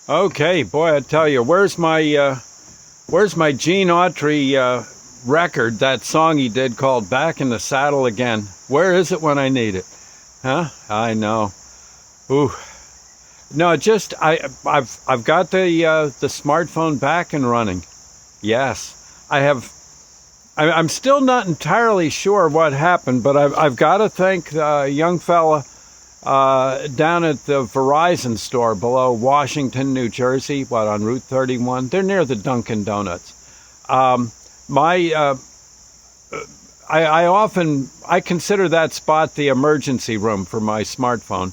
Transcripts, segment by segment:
Okay, boy, I tell you, where's my Gene Autry record? That song he did called "Back in the Saddle Again." Where is it when I need it? Huh? I know. Ooh. No, just I've got the smartphone back and running. Yes, I have. I'm still not entirely sure what happened, but I've got to thank a young fella down at the Verizon store below Washington, New Jersey, on Route 31. They're near the Dunkin' Donuts. My I consider that spot the emergency room for my smartphone.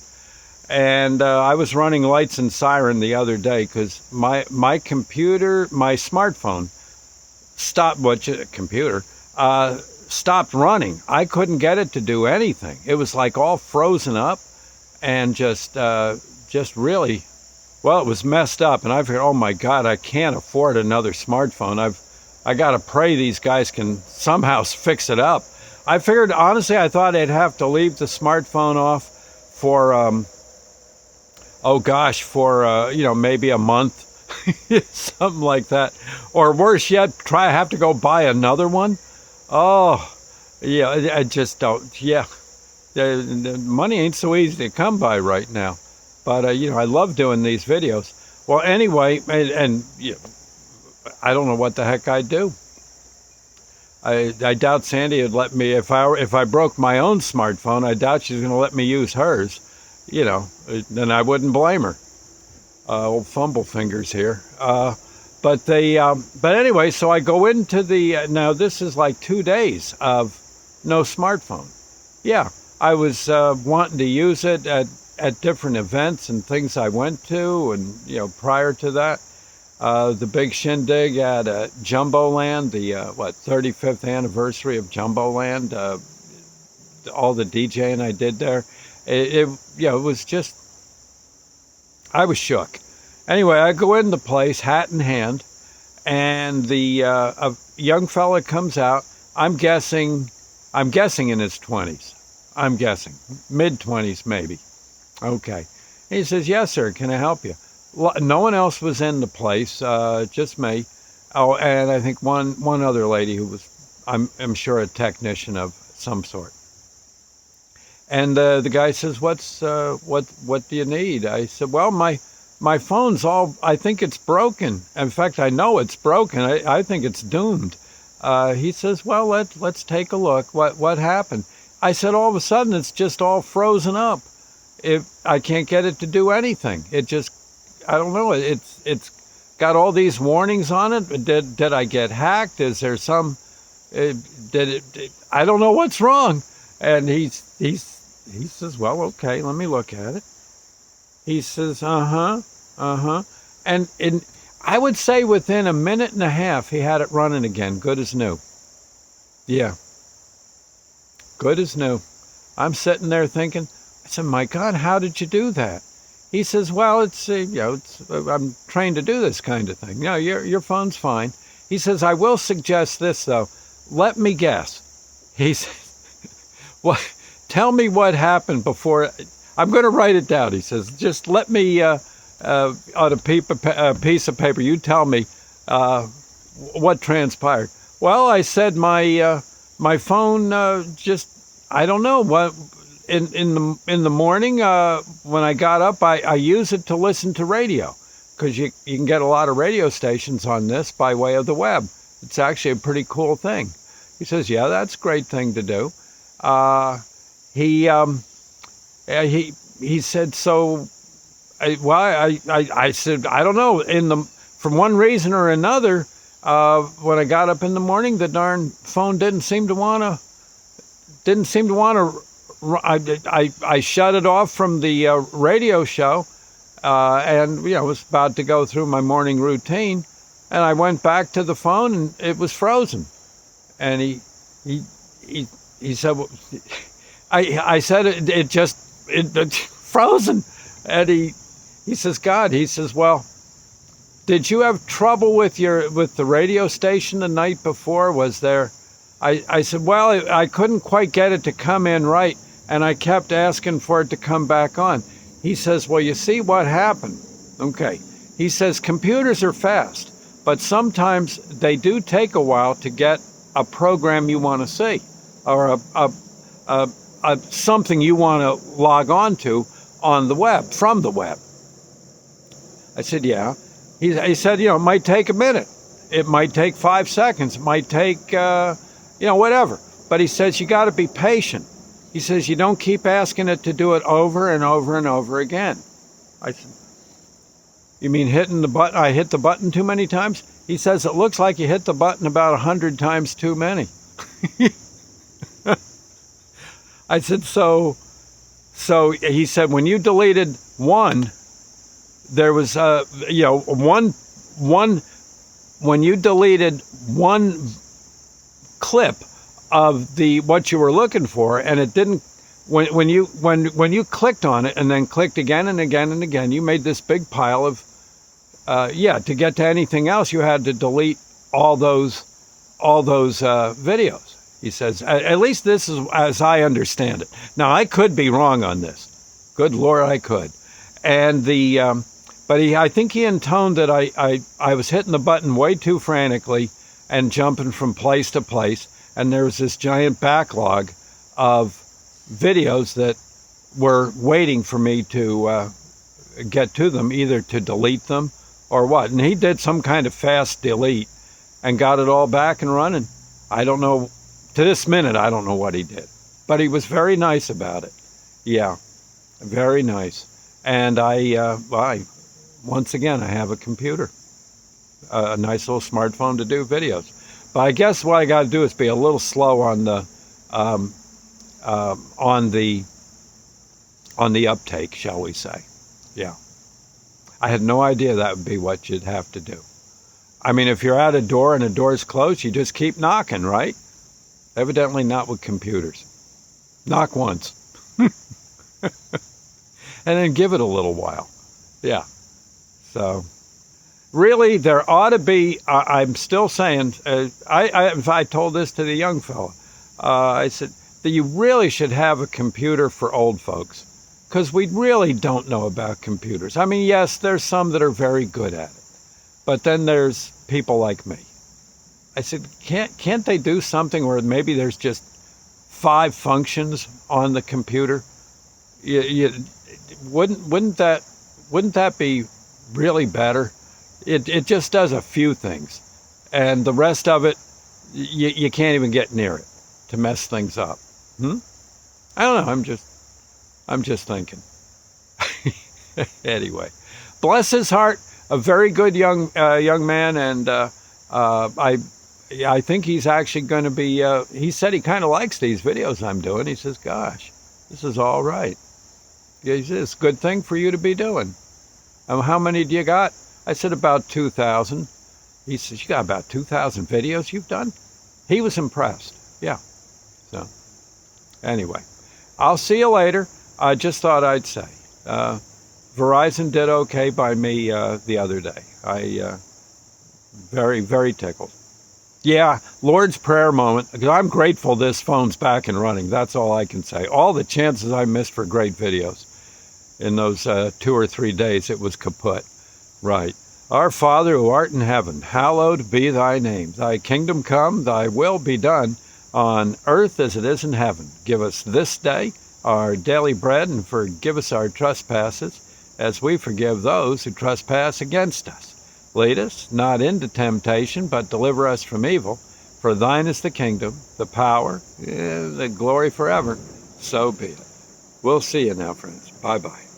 And I was running lights and siren the other day because my smartphone stopped running. I couldn't get it to do anything. It was like all frozen up and just really, well, it was messed up. And I figured, oh my God, I can't afford another smartphone. I got to pray these guys can somehow fix it up. I figured, honestly, I thought I'd have to leave the smartphone off for maybe a month, something like that, or worse yet, have to go buy another one. Oh, yeah, I just don't. Yeah, the money ain't so easy to come by right now, but I love doing these videos. Well, anyway, and I don't know what the heck I'd do. I doubt Sandy would let me if I broke my own smartphone. I doubt she's going to let me use hers. Then I wouldn't blame her. Old fumble fingers here. But anyway, so I go into now this is like 2 days of no smartphone. Yeah, I was wanting to use it at different events and things I went to, and prior to that, the big shindig at Jumboland, the 35th anniversary of Jumboland, all the DJing I did there. It was just, I was shook. Anyway, I go in the place, hat in hand, and a young fella comes out. I'm guessing in his 20s. I'm guessing mid-20s maybe. Okay. And he says, "Yes, sir. Can I help you?" No one else was in the place, just me. Oh, and I think one other lady who was, I'm sure, a technician of some sort. And the guy says, what do you need? I said, well, my phone's I think it's broken. In fact, I know it's broken. I think it's doomed. He says, well, let's take a look. What happened? I said, all of a sudden, it's just all frozen up. I can't get it to do anything. It just, I don't know. It's got all these warnings on it. Did I get hacked? Is there some, I don't know what's wrong. And he says, well, okay, let me look at it. He says, And I would say within a minute and a half, he had it running again, good as new. Yeah, good as new. I'm sitting there thinking, I said, my God, how did you do that? He says, well, I'm trained to do this kind of thing. No, your phone's fine. He says, I will suggest this, though. Let me guess. He says, what? Tell me what happened before. I'm going to write it down. He says, just let me, on a piece of paper, you tell me what transpired. Well, I said my phone just, I don't know, what in the morning when I got up, I use it to listen to radio because you can get a lot of radio stations on this by way of the web. It's actually a pretty cool thing. He says, yeah, that's a great thing to do. He said, so, I said, I don't know, from one reason or another, when I got up in the morning, the darn phone didn't seem to want to, I shut it off from the radio show, and, was about to go through my morning routine, and I went back to the phone, and it was frozen. And he said, well, I said it's frozen, and he says, God, he says, well, did you have trouble with the radio station the night before? Was there? I said, well, I couldn't quite get it to come in right, and I kept asking for it to come back on. He says, well, you see what happened? Okay. He says computers are fast, but sometimes they do take a while to get a program you want to see, or something you want to log on to on the web, from the web. I said, yeah. He said, it might take a minute. It might take 5 seconds. It might take, whatever. But he says, you got to be patient. He says, you don't keep asking it to do it over and over and over again. I said, you mean hitting the button? I hit the button too many times? He says, it looks like you hit the button about 100 times too many. I said, so he said, when you deleted one, there was, when you deleted one clip of what you were looking for, and it didn't, when you clicked on it and then clicked again and again and again, you made this big pile of, to get to anything else, you had to delete all those videos. He says, at least this is as I understand it. Now, I could be wrong on this. Good Lord, I could. And I think he intoned that I was hitting the button way too frantically and jumping from place to place. And there was this giant backlog of videos that were waiting for me to get to them, either to delete them or what. And he did some kind of fast delete and got it all back and running. I don't know. To this minute, I don't know what he did. But he was very nice about it. Yeah, very nice. And once again, I have a computer, a nice little smartphone to do videos. But I guess what I got to do is be a little slow on the uptake, shall we say? Yeah, I had no idea that would be what you'd have to do. I mean, if you're at a door and the door's closed, you just keep knocking, right? Evidently not with computers. Knock once, and then give it a little while. Yeah. So, really, there ought to be, I'm still saying, I told this to the young fella, I said, that you really should have a computer for old folks, because we really don't know about computers. I mean, yes, there's some that are very good at it, but then there's people like me. I said, can't they do something where maybe there's just 5 functions on the computer? Wouldn't that be really better? It just does a few things, and the rest of it, you can't even get near it to mess things up. I don't know. I'm just thinking. Anyway, bless his heart, a very good young man, and I think he's actually going to be. He said he kind of likes these videos I'm doing. He says, "Gosh, this is all right. He says, it's a good thing for you to be doing." How many do you got? I said, about 2,000. He says, you got about 2,000 videos you've done? He was impressed. Yeah. So, anyway, I'll see you later. I just thought I'd say, Verizon did okay by me the other day. Very, very tickled. Yeah, Lord's Prayer moment, because I'm grateful this phone's back and running. That's all I can say. All the chances I missed for great videos in those 2 or 3 days, it was kaput. Right. Our Father who art in heaven, hallowed be thy name. Thy kingdom come, thy will be done, on earth as it is in heaven. Give us this day our daily bread, and forgive us our trespasses, as we forgive those who trespass against us. Lead us not into temptation, but deliver us from evil. For thine is the kingdom, the power, the glory forever. So be it. We'll see you now, friends. Bye-bye.